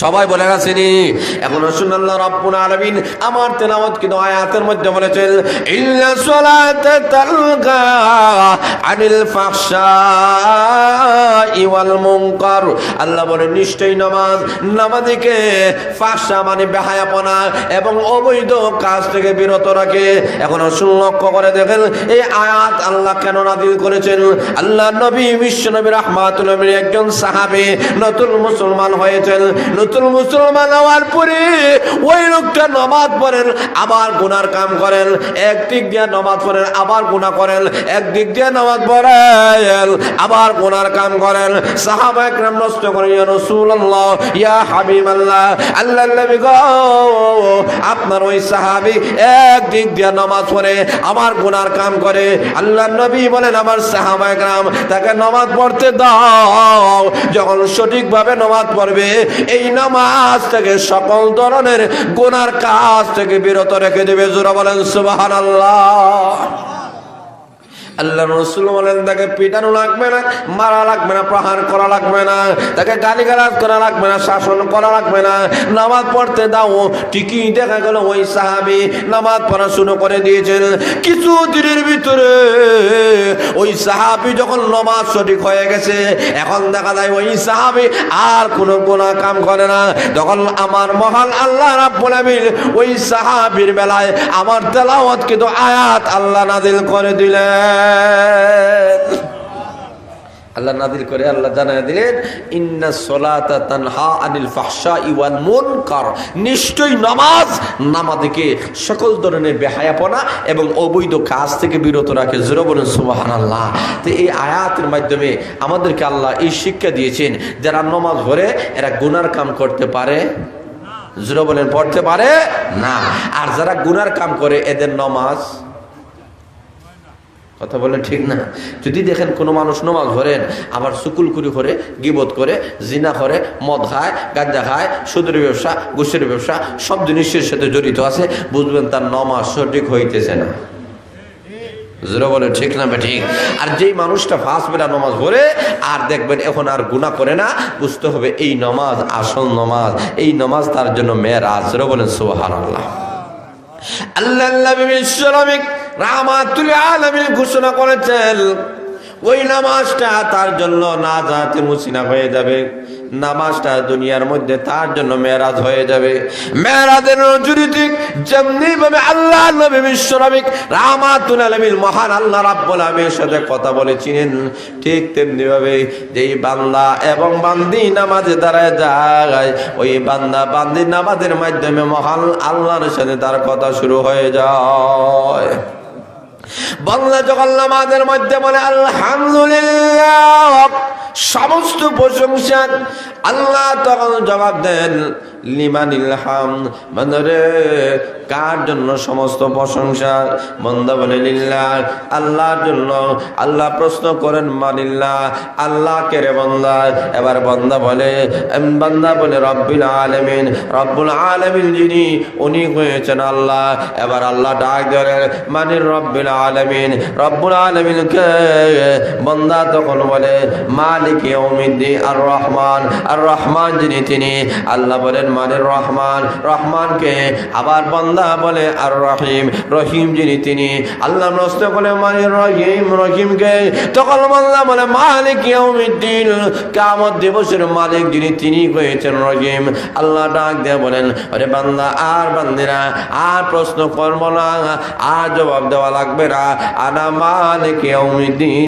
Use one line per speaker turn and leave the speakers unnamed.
সবাই বলে গেছেনি। এখন আল্লাহ রাব্বুল আলামিন আমার তেলাওয়াত কিন্তু আয়াতের মধ্যে বলেছেন ইল্লা সালাতা তালগা আনিল ফাহশাই ওয়াল মুনকার। আল্লাহ বলেন নিশ্চয়ই নামাজীকে ফাহশা মানে বেহায়াপনা এবং অবৈধ কাজ থেকে বিরত রাখে। এখন লক্ষ্য করে দেখেন এই আয়াত আল্লাহ কেন নাযিল করেছেন। আল্লাহ নবী বিশ্ব নবী রাহমাতুল আলামিন একজন সাহাবী নতুন মুসলমান হয়েছেন। নতুন মুসলমান হওয়ার পরে ওই লোকটা নামাজ পড়েন আবার গুনার কাম করেন, একদিক দিয়ে নামাজ পড়েন আবার গুনাহ করেন, একদিক দিয়ে নামাজ পড়েন আবার গুনার কাম করেন। সাহাবা একরাম নষ্ট করেন ইয়া রাসূলুল্লাহ ইয়া হাবিবাল্লাহ, আল্লাহর নবী গো আপনার ওই সাহাবী একদিক দিয়ে নামাজ পড়ে আবার গুনার কাম করে। আল্লাহর নবী বলেন আমার সাহাবা একরাম তাকে নামাজ পড়তে দাও, যখন সঠিকভাবে নামাজ পড়বে এই নামাজ থেকে সকল ধরনের গুনার কাজ থেকে বিরত রেখে দেবে। জোরে বলেন সুবহানাল্লাহ। আল্লাহ রাসূল বলেন তাকে পিটানো লাগবে না, মারা লাগবে না, প্রহার করা লাগবে না, তাকে গালিগালাজ করা লাগবে না, শাসন করা লাগবে না, নামাজ পড়তে দাও। ঠিকই দেখা গেল ওই সাহাবী নামাজ পড়া শুরু করে দিয়েছেন। কিছু দিনের ভিতরে ওই সাহাবী যখন নামাজ সঠিক হয়ে গেছে, এখন দেখা যায় ওই সাহাবী আর কোনো গুনাহ কাম করে না। তখন আমার মহান আল্লাহ রাব্বুল আলামিন ওই সাহাবীর বেলায় আমার তেলাওয়াত কিন্তু আয়াত আল্লাহ নাযিল করে দিলেন। আল্লাহ নাযিল করে আল্লাহ জানায় দিলেন ইন্নাস সালাতা তানহা আনিল ফাহশাই ওয়াল মুনকার। নিশ্চয়ই নামাজীকে সকল ধরনের বেহায়াপনা এবং অবৈধ কাজ থেকে বিরত রাখে। জোরে বলেন সুবহানাল্লাহ। তো এই আয়াতের মাধ্যমে আমাদেরকে আল্লাহ এই শিক্ষা দিয়েছেন যারা নামাজ পড়ে এরা গুনার কাম করতে পারে, জোরে বলেন পড়তে পারে না। আর যারা গুনার কাম করে এদের নামাজ, কথা বলেন ঠিক না। যদি দেখেন কোনো মানুষ নামাজ পড়েন আবার সুকুলকুরি করে, গীবত করে, জিনা করে, মদ খায়, গাঁজা খায়, সুদের ব্যবসা, ঘুষের ব্যবসা সব জিনিসের সাথে জড়িত আছে, বুঝবেন তার নামাজ সঠিক হইতেছে না। জোরে বলে ঠিক না ঠিক। আর যেই মানুষটা ফাঁস বেলা নামাজ পড়ে আর দেখবেন এখন আর গুনাহ করে না, বুঝতে হবে এই নামাজ আসল নামাজ, এই নামাজ তার জন্য মেরাজ। জোরে বলেন সুবহানাল্লাহ। আল্লাহ নবী বিশ্বনবী রাহমাতুল আলামিন ঘোষণা করেছেন ওই নামাজটা তার জন্য নাজাতে মুসিনা হয়ে যাবে, নামাজটা দুনিয়ার মধ্যে তার জন্য মেরাজ হয়ে যাবে। মেরাজের নজরুতি যেমনি ভাবে আল্লাহ নবী বিশ্বনবী রাহমাতুল আলামিন মহান আল্লাহ রাব্বুল আলামিনের সাথে কথা বলেছিলেন, ঠিক তেমনি ভাবে যেই বান্দা এবং বান্দি নামাজে দাঁড়ায় যায় ওই বান্দা বান্দির নামাজের মাধ্যমে মহান আল্লাহর সাথে তার কথা শুরু হয়ে যায়। বান্দা যখন নামাজের মধ্যে বলে আলহামদুলিল্লাহ, সমস্ত প্রশংসা আল্লাহ, তখন জবাব দেন লিমানিল হামদ, বান্দারে কার জন্য সমস্ত প্রশংসা? বান্দা বলে লিল্লাহ, আল্লাহর জন্য। আল্লাহ প্রশ্ন করেন মানিল্লাহ, আল্লাহ কে রে বান্দা? এবার বান্দা বলে রব্বুল আলামিন, রব্বুল আলামিন যিনি উনি হয়েছেন আল্লাহ। এবার আল্লাহ ডাক ধরে মানির রব্বুল আলামিন, রব্বুল আলামিন কে? বান্দা তখন বলে মালিক ইয়াউমিদ্দিন, আর রহমান, আর রহমান যিনি তিনি। আল্লাহ বলেন মানির রহমান, রহমানকে। আবার বান্দা বলে আর রহিম, রহিম যিনি তিনি। আল্লাহ নষ্ট করে মানির রহিম, রহিমকে। তখন বান্দা বলে মালিক ইয়াউমিদ্দিন, কিয়ামত দিবসের মালিক যিনি তিনি হয়েছেন রহিম। আল্লাহ ডাক দিয়ে বলেন আরে বান্দা আর বান্দিরা আর প্রশ্ন করবো না, আর জবাব দেওয়া লাগবে না, আনা মালিক ইয়াউমিদ্দিন।